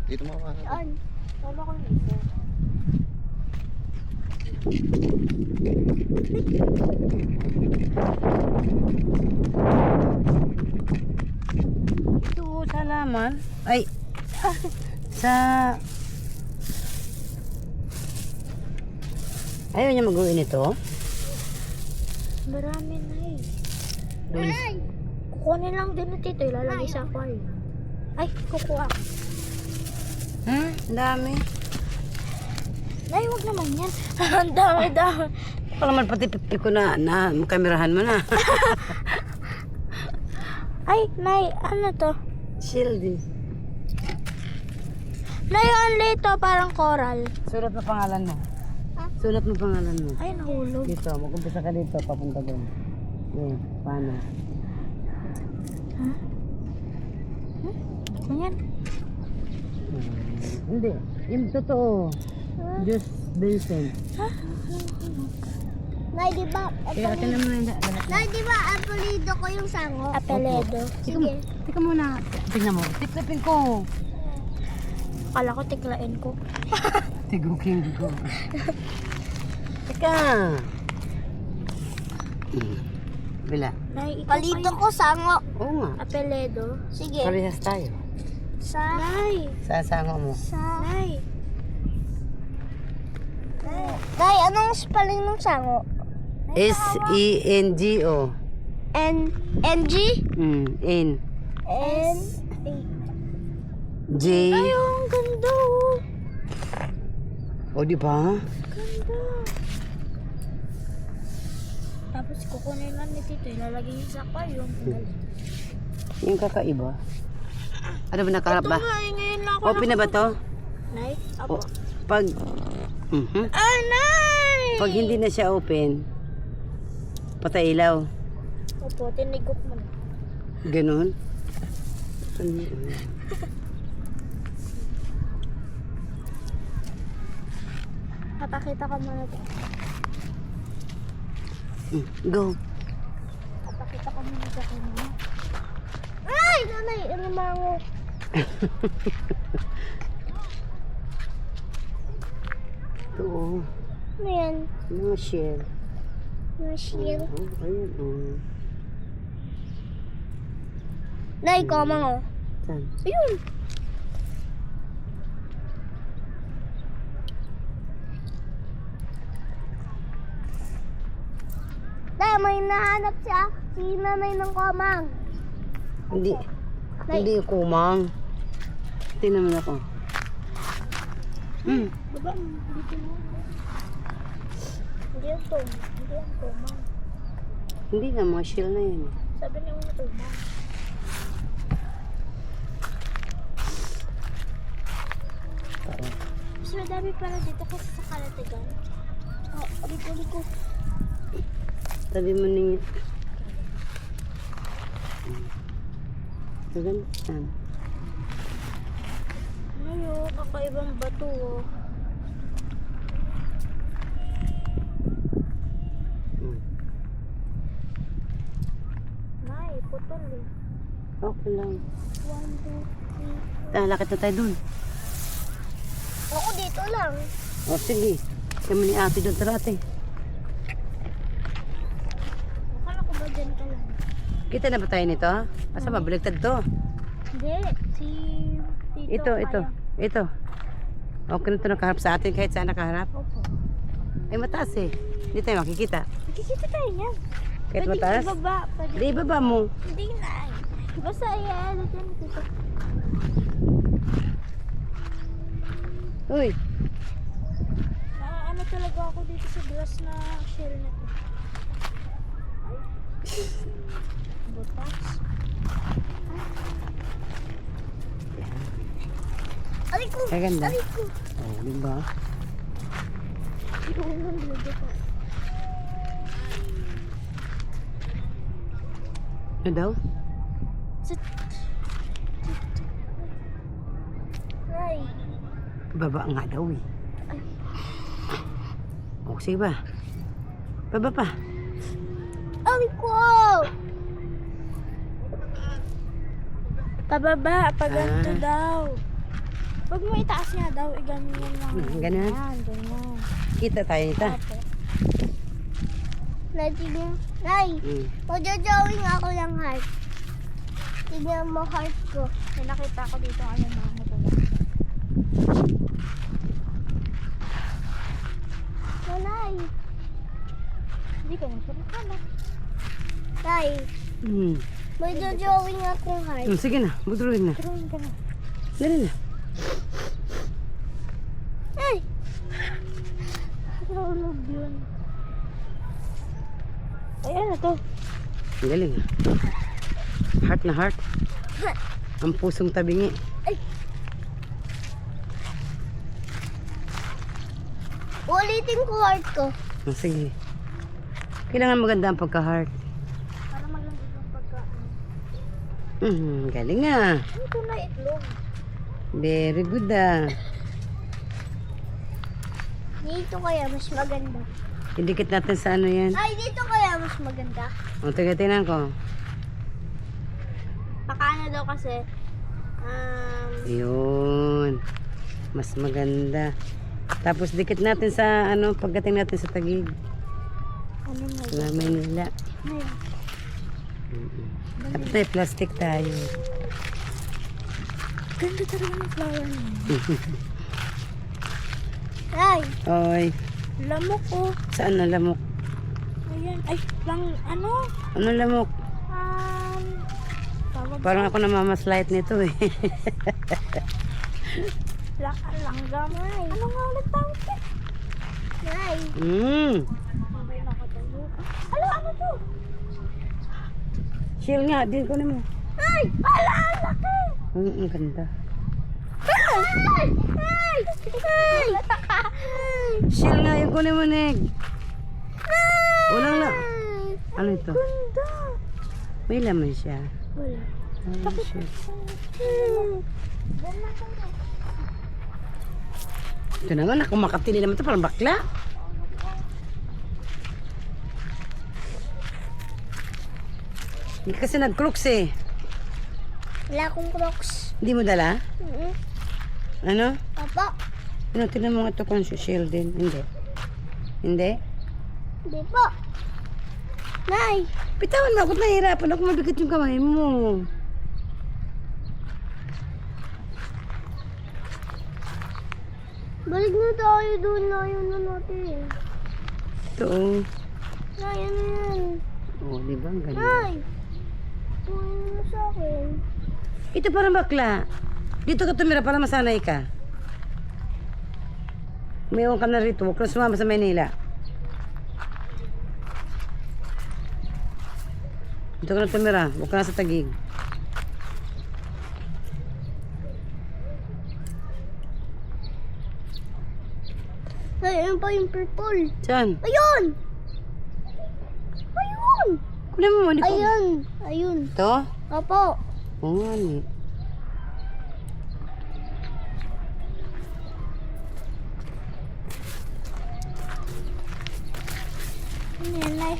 Dito mama. Saan? Wala ko dito. Ito sa laman. Ay, sa... Ayaw niya mag-uwi nito? Marami na eh. Doon. Kukunin lang din na tito. Ilalagay sa aquarium. Ay, kukuha. Hmm? Ang dami. Nay, wag naman yan. Ang dami-dami. Pala man pati pipi ko na kamerahan mo na. Ay, Nay, ano to? Shieldy. Nay, only ito, parang coral. Sulat mo pangalan mo. Ha? Sulat mo pangalan mo. Ay, nahulog. Dito, mag-umpisa ka dito, papunta doon. Yan, paano? Ha? Ganyan. Hindi, yung totoo. Diyos Vincent. Nay, di ba? Kaya ka naman yung Nay, di ba apelido ko yung sango? Apelido. Sige. Tika muna. Tingnan mo. Tiklapin ko. Akala ko tiklain ko. Tiguking ko. Tika. Bila. Nay, apelido ko sango. Oo nga. Apelido. Sige. Parehas tayo. Sa. Nay. Sa sango mo. Sa. Nay. Nay, anong spelling ng sango? S-E-N-G-O. N-G? N. N. J. Ay, ang ganda oh. O, di ba? Ganda. Tapos kukunin lang ni Tito, ilalagay niya sa aquarium. Yung kakaiba. Ano ba nakaharap ba? Ito nga, ngayon lang ako. Open na ba to? Nay? Apo. O, pag... Mhm. Ah, Nay! Pag hindi na siya open, patay ilaw. Opo, tinigop mo na. Ganon. Papakita ko muna ito. Go. Papakita ko muna sa kanya. Ay! Nanay! Ano mango? Ito. Ano yan? Mga shell. Mga shield. Ayun. Nay, komang oh. Saan? Ayun. Nay, may nahanap siya. Si nanay ng komang. Hindi. Nay. Hindi yung kumang. Tingnan mo ako. Diba? Dito mo. Hindi yung tom. Hindi yung komang. Hindi na, mga shell na yun. Sabi niya yung komang. Mas madami pala dito kasi sa Kalatagan. Oh, aliko. Tabi mo ningit. Maganda. Saan? Ano, kakaibang bato oh. Nay, putol eh. Okay lang. 1, 2, 3. Lakad na tayo dun. Ako dito lang. O sige. Kami ni ate doon. Tara ate. Akala ko ba dyan ka lang? Kita na ba tayo nito? Asa ba? Baligtad to. Hindi, si Tito Ito. Okay na ito nakaharap sa atin kahit saan nakaharap. Opo. Ay mataas eh. Hindi tayo makikita. Nakikita tayo niyan. Kahit Pwede mataas? ibaba. Pwede. Hindi, ibaba mo. Hindi na. Basta ayan. Dyan, Tito. Uy. Ano talaga ako dito sa glass na shell na to. Ay. Butas. Aray ko! Kaganda. Aray ko! Oh, di ba? Iunan dito pa. Ano daw? Ay. Baba nga daw eh. O, sige ba? Baba pa. Aray ko! Pababa, paganto daw. Huwag mo itaas niya daw. Ganyan lang. Ganun? Yan, ganyan. Kita tayo nito. Opo. Natignan. Nay, Mm. magja-drawing ako ng heart. Tignan mo heart ko. May nakita ko dito ano mga ito. Nay. Hindi ka nagsurukan na. Nay, Mm. magja-drawing akong heart. Sige na, budulin na. Drawing ka na. Dali na. Ay! Nahulog yun. Ayan na to. Ang galing ah. Heart na heart. Ang pusong tabingi. Ay! Ulitin ko heart ko. Sige. Kailangan maganda ang pagka-heart. Para maganda yung pagkaan. Galing ah. Ito na itlog. Very good ah. Dito kaya mas maganda. Idikit natin sa ano yan. Ay, dito kaya mas maganda. O, tingnan ko. Pakana daw kasi. Yun. Mas maganda. Tapos dikit natin sa ano, pagdating natin sa Taguig. Ano na Sa Maynila. Tapos may plastic tayo. Ganda talaga ng flower niya. Ay, Oy, lamok oh. saan na lamok? Ayan. Ay, lang, ano? Ano lamok? Tawag Parang ako namamaslight nito eh. langgam. Ay. Ano nga ulit tawag eh? Ay. May nakatayo. Ano to? Chill nga, din ko naman. Ay! Ala! Laki! Ang ganda. Ay! Ay! Ay! Chill nga, yung kunin mo, Neg. Walang la. Ay! Ano ito? Ganda! May laman siya. Wala. Oh, shit. Ganda ka na. Ito naman, ako makatili naman ito, parang bakla. Hindi kasi nag-crooks eh. Wala akong crocs. Hindi mo dala? Ano? Papa. Ano, tinan mo nga ito kung shield din. Hindi. Hindi? Hindi po. Nay. Pitawan mo ako, nahihirapan ako, mabigat yung kamay mo. Balik na tayo doon na yun na natin. Ito oh. Nay, ano yan? Oh, di ba? Ang ganda. Nay. Tuwin mo sa akin. Ito parang bakla. Dito ka tumira para masanay ka. May ka na rito. Huwag ka na sumama sa Maynila. Dito ka na tumira. Huwag ka na sa Taguig. Nay, ayun pa yung purple. Saan? Ayun! Ayun! Kunin mo, hindi ko. Ayun! Ayun. Ito? Opo. Oo nga, ni. Ano yan, Nay?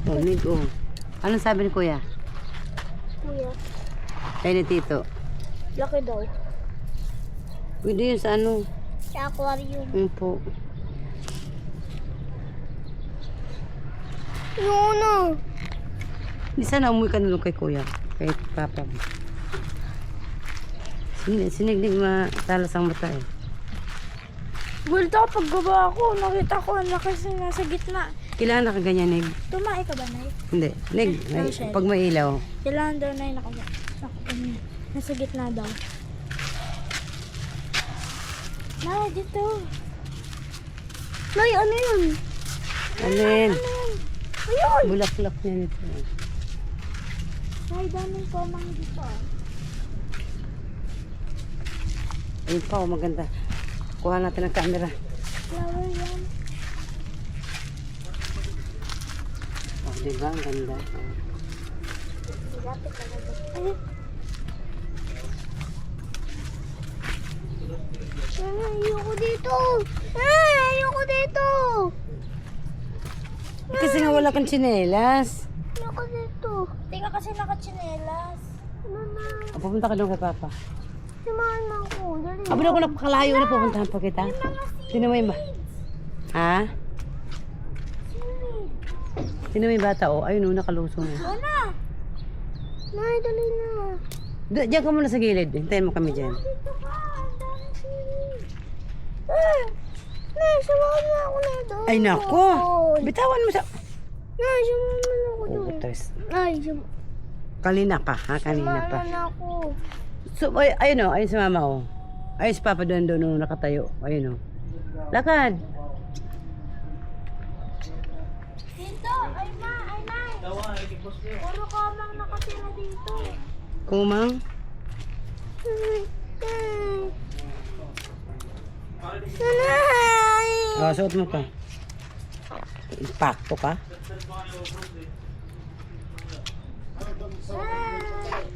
Oh, Nig, oh. Anong sabi ni Kuya? Kuya. Kaya ni Tito. Laki daw. Pwede yun sa ano? Sa aquarium. Yun po. Yung ano? Hindi sana umuwi ka na lang kay Kuya. Kay Papa mo. Sinignig matalas ang mata eh. Gulto, paggawa ko, nakita ko ang laki nasa gitna. Kailangan nakaganyan, Nig. Tumae ka ba, Nay? Hindi. Nig, ay, Shell. pag may ilaw. Kailangan daw, Nay, nasa gitna daw. Nay, dito. Nay, ano yun? Alin? Ayun! Bulaklak niya nito. Nay, daming komang dito. Ayun pa, oh, maganda. Kuha natin ang camera. Flower yan. Oh, diba? Ang ganda. Oh. Lapit talaga. Ay. Ayoko dito. Ayoko dito. Kasi nga wala kang tsinelas. Ayoko dito. Tingnan kasi nakachinelas. Ano na? Oh, pupunta ka doon kay Papa. Samahan mo ako. Dali. Aba na ako napakalayo na pupuntahan pa kita. Sino mo yung ba? Ha? Sino mo yung bata? Oh, ayun, nakalusong na. Wala. Nay, dali na. Diyan ka muna sa gilid. Hintayin mo kami dyan. Dito ka. Ang dami sili. Nay, samahan mo ako na doon. Ay, nako. Bitawan mo sa... Nay, samahan mo na ako doon. Utos. Nay, Kanina pa, ha? Kanina pa. samahan na ako. So, ayun o. Ayun si mama o. Ayun si papa doon nung nakatayo. Ayun o. Lakad. Dito, ay nay. Puro kamang nakatira dito. Kumang. Nanay! Oh, suot mo to. Impacto ka.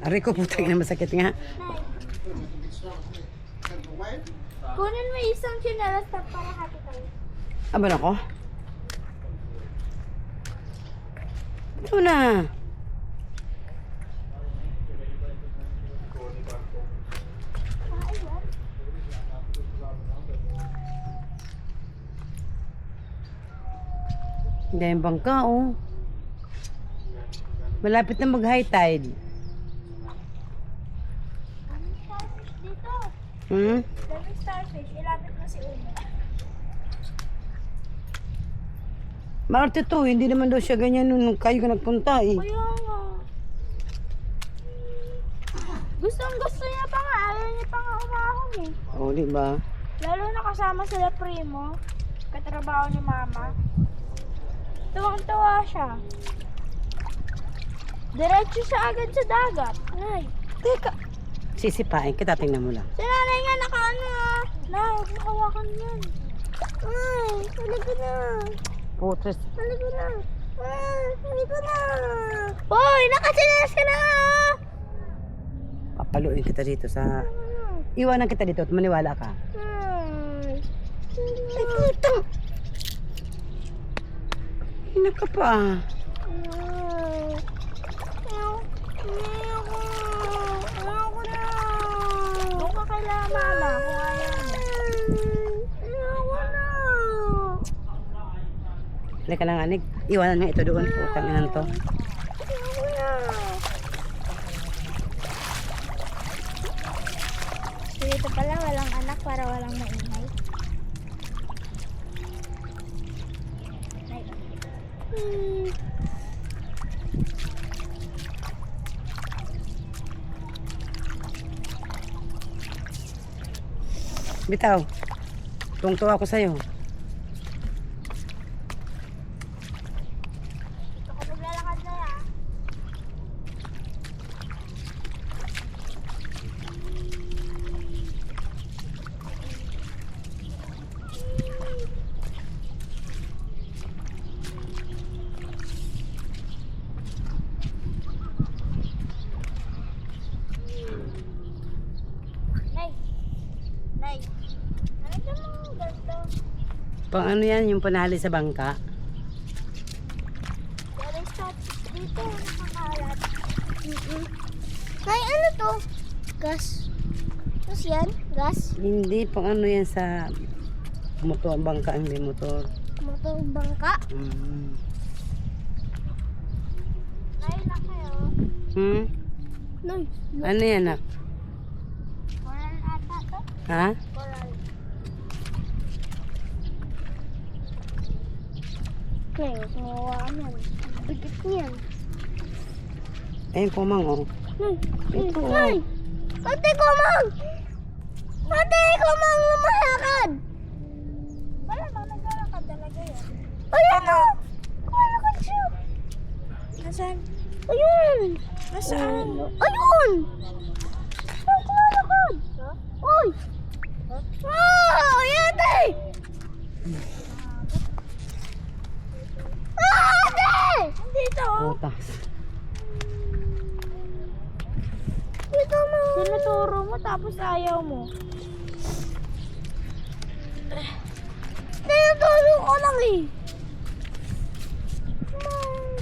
Aray ko, putang na masakit nga. Kunin mo isang chinelas para hati tayo. Aba na ko. Ito na. Hindi yung bangka, oh. Malapit na mag-high tide. Daming starfish dito. Daming starfish. Ilapit mo si Una. Marte to, hindi naman daw siya ganyan nung kayo ka nagpunta eh. Kaya nga. Gustong gusto niya pa nga. Ayaw niya pa nga umahon eh. Oh, di ba? Lalo na kasama sila Primo. Katrabaho ni Mama. Tuwang-tuwa siya. Diretso siya agad sa dagat. Ay. Teka. Sisipain kita, tingnan mo lang. Si nanay nga nakaano ah. Nay, huwag mo hawakan yan. Ay, halika na. Putres. Halika na. Ay, halika na. Hoy, nakasinas ka na. Papaluin kita dito sa... Iwanan kita dito at maniwala ka. Ay. Ay, putang! Hina ka pa. Ay. Ayoko na. Doon ka kay Mama kung ayaw mo. Ayoko na. Halika lang, anig. Iwanan nga ito doon. Putang inan to. Ayoko na. Dito pala walang anak para walang maingay. Bitaw. Tungtuwa ako sa'yo. Dito ka maglalakad na ya. Nay. Nay. Ano mo ganito? Pang ano yan, yung panali sa bangka. Galing sa dito, nakakalat. Nay, ano to? Gas. Gas yan? Gas? Hindi, pang ano yan sa motor, bangka, hindi motor. Motor bangka? Nay, na kayo. Nay. Ano yan, nak? Coral ata to? Ha? Coral. Nay, kumawaan yan. Bigit niyan. Ayun, kumang, oh. Nay, Ito, oh. Nay! Ate, kumang! Ate, kumang! Lumalakad! Wala na, naglalakad talaga yan. Ayan o! Kumalakad siya! Nasaan? Ayun! Nasaan? Ayun! Ayun, kumalakad! Uy! Wow! Ate! Ate! Dito! Putas. Dito mo! Tinuturo mo tapos ayaw mo. Tinuturo ko lang eh.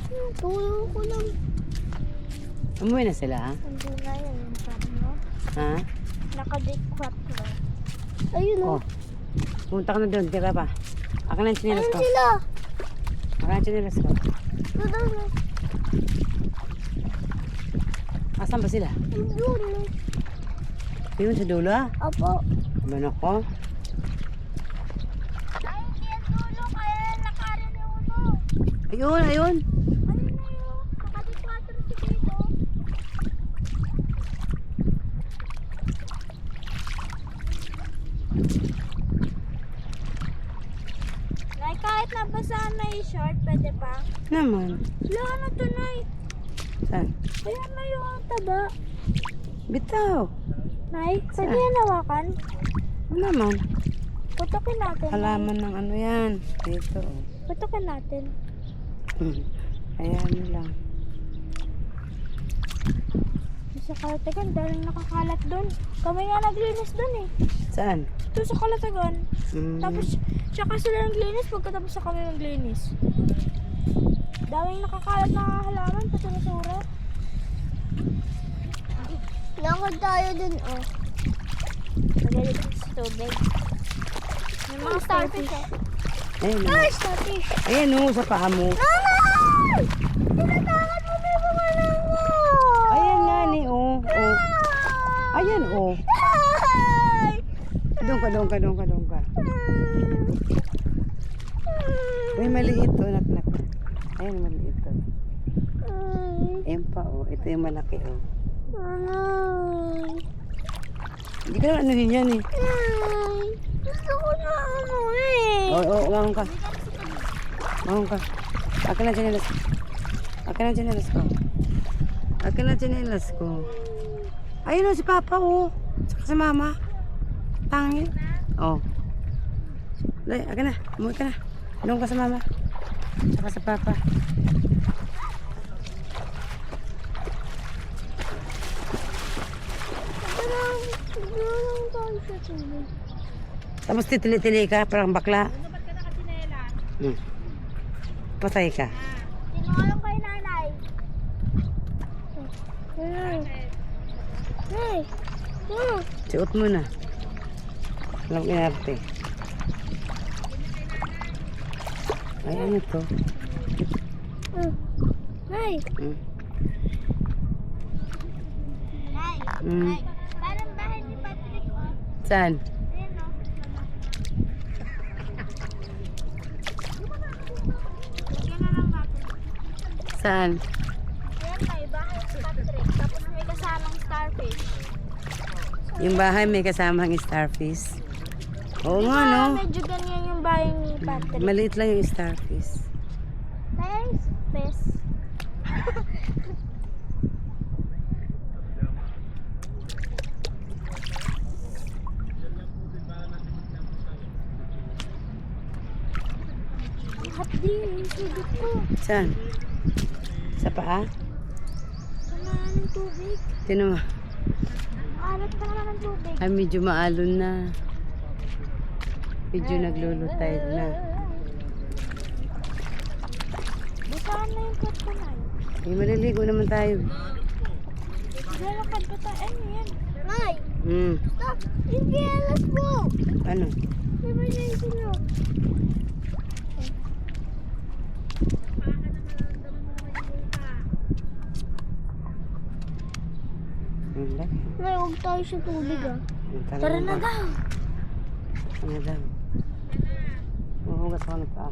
Tinuturo ko lang. Umuwi na sila, ha? Hindi na yan yung sabi mo. Ha? Naka-date 4. Ayun Oh. Punta ka na doon, tira pa. Akin na yung chinilas Ayun ko. sila. Akin na yung chinilas ko. Doon na. Asan ba sila? Doon na. Yun sa dulo ah. Apo. Manok ko. Ay, hindi yan dulo. Kaya nakarin yung ulo. Ayun, ayun. Ayun na yun. Naka-date 4 si Tito. Nay, kahit nabasaan na yung short, pwede pa? Naman. Wala na to, Nay. Saan? Ayan na yung taba. Bitaw. Nay, pwede Saan? yan hawakan? Naman. Putukin natin. Nay. Halaman ng ano yan. Dito. Putukin natin. Ayan lang. Sa Kalatagan, dahil nakakalat doon. Kami nga naglinis doon eh. Saan? Ito sa Kalatagan. Mm. Tapos, tsaka sila naglinis pagkatapos na kami naglinis. Daming nakakalat na halaman, pati nasura. Lakad tayo dun, oh. Magalit sa tubig. May mga starfish, eh. Ayun. Ay, starfish! Ayan o, sa paa mo. Nanay! Tinatakot mo na yung mga langaw! Ayan nga ni, oh. Oh. Ayan, oh. Ay! Doon ka, doon ka, doon ka, doon ka. May maliit to, nak. Ayan, maliit to. Ayan pa, oh. Ito yung malaki, oh. Nanay! Hindi ka naman anuhin yan, eh. Nay! Gusto ko na ano eh! Oo, umahon ka. Umahon ka. Akin na chinelas ko. Akin na chinelas ko. Akin na chinelas ko. Ayun o, si Papa, oh. Saka si Mama. Tangi. Oh. Dali, akin na. Umuwi ka na. Doon ka sa Mama. Saka sa Papa. Parang tayo sa tubig. Tapos titili-tili ka, parang bakla. Patay ka. Tinulong kay nanay. Nay! Suot mo na. Alam inarte. Ay, ano to? Nay! Mm. Nay! Mm. Parang bahay ni Patrick, oh. Saan? Ayan, oh. Lagyan na lang natin. Saan? Ayan, may bahay ni Patrick. Tapos may kasamang starfish. Yung bahay may kasamang starfish. Oo Di nga, ba, no? medyo ganyan yung bahay ni Patrick. Maliit lang yung starfish. Nice, best. Hapdi, yung tubig ko. Saan? Sa paa? Sama ng tubig. Tino mo? Alat pa naman ng tubig. Ay, medyo maalon na. Medyo naglulutay na. Bukaan na yung kat ko na. Eh, maliligo naman tayo. Lalakad pa tayo. Ano yan? Nay! Hmm. Stop! Hindi alas po! Ano? Di ba niya yung sino? Wala. Nay, huwag tayo sa tubig ah. Tara Tara na daw. Ano daw? Mahugas ako ng paa.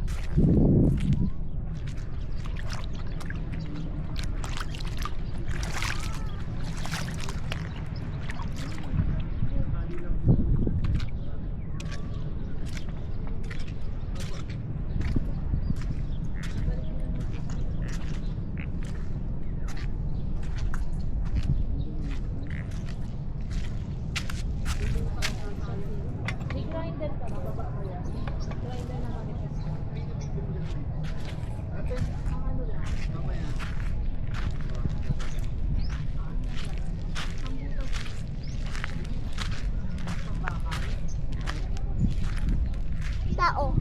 Tao.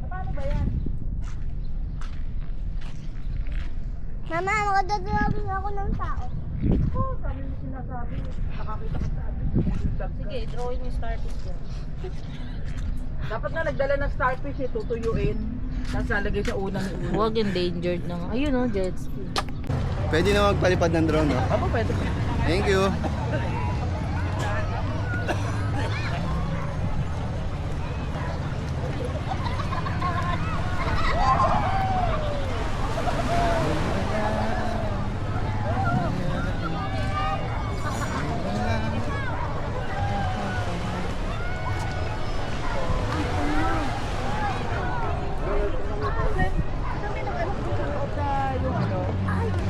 Paano ba yan? Mama, makadadalawin ako ng tao. Oo, sabi mo sinasabi. Nakakita ka sabi. Sige, drawing yung starfish dyan. Dapat na nagdala ng starfish eh, tutuyuin. Tapos lalagay sa unang ulo. Huwag endangered na nga. Ayun oh, jet ski. Pwede na magpalipad ng drone, no? Aba, pwede pa. Thank you.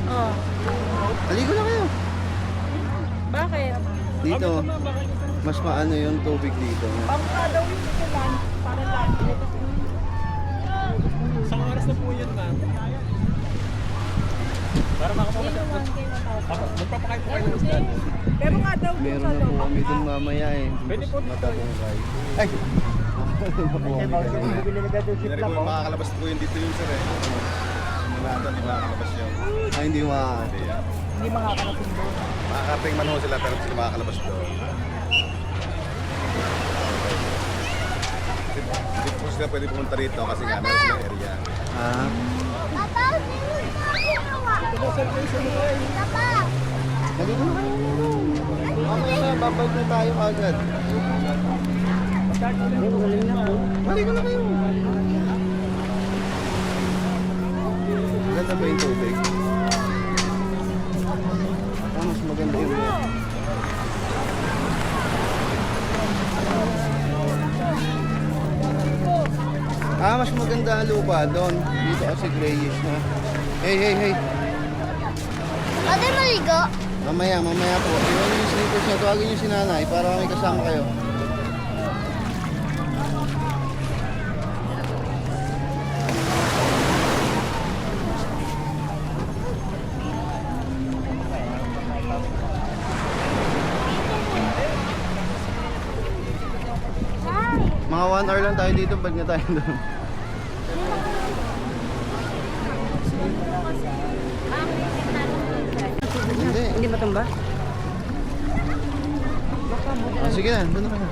Oh, Aligo na kayo. bakit? Dito, mas maano yung tubig dito. Pamukha daw yun ito lang. Para lang. Isang oras na po yun, ma'am. Para magpapakain po kayo ng isda. Pero nga daw yun Meron na po kami dun mamaya eh. Pwede po dito. Matabungkay. Ay! Hindi na rin po makakalabas po yun dito yun, sir eh. Mula doon, hindi makakalabas yun. Ay, hindi ma... Hindi yan. hindi makakarating doon. Makakarating man ho sila pero hindi makakalabas doon. Hindi po sila pwede pumunta rito kasi nga meron silang area. Ah? Naligo na kayo. Mamaya na, babalik na tayo agad. Maligo na kayo. Maganda ba yung tubig? Ah, mas maganda yung Ah, mas maganda ang lupa doon. Dito kasi grayish na. Hey, hey, hey. Pwede maligo? Mamaya po. Iwan niyo yung slippers niya. Tawagin niyo si nanay para may kasama kayo. Mga 1 hour lang tayo dito. Balik na tayo doon. Hindi. Hindi matumba? Oh, sige na. Doon na kayo.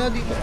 nga dito.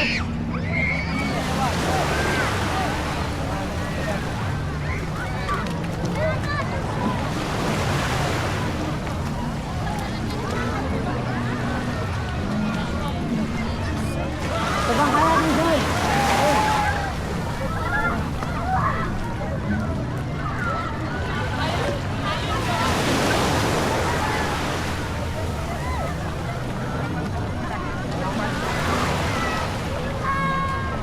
Tabang kaya din doon.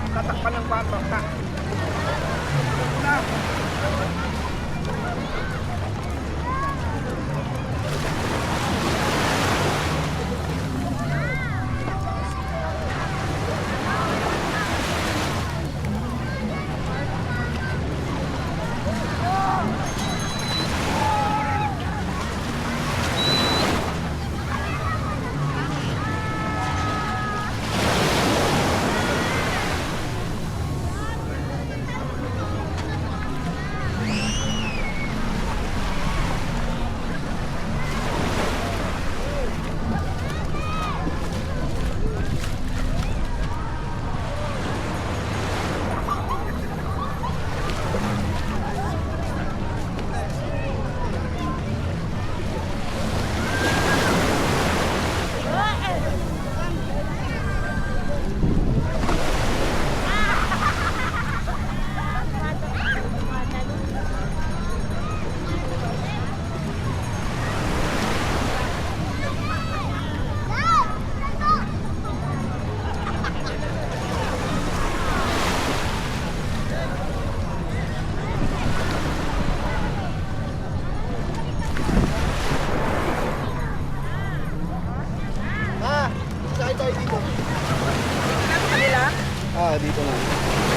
Tatakpan ng bato. Ah, sakay tayo dito. Kanila? Ah, dito na.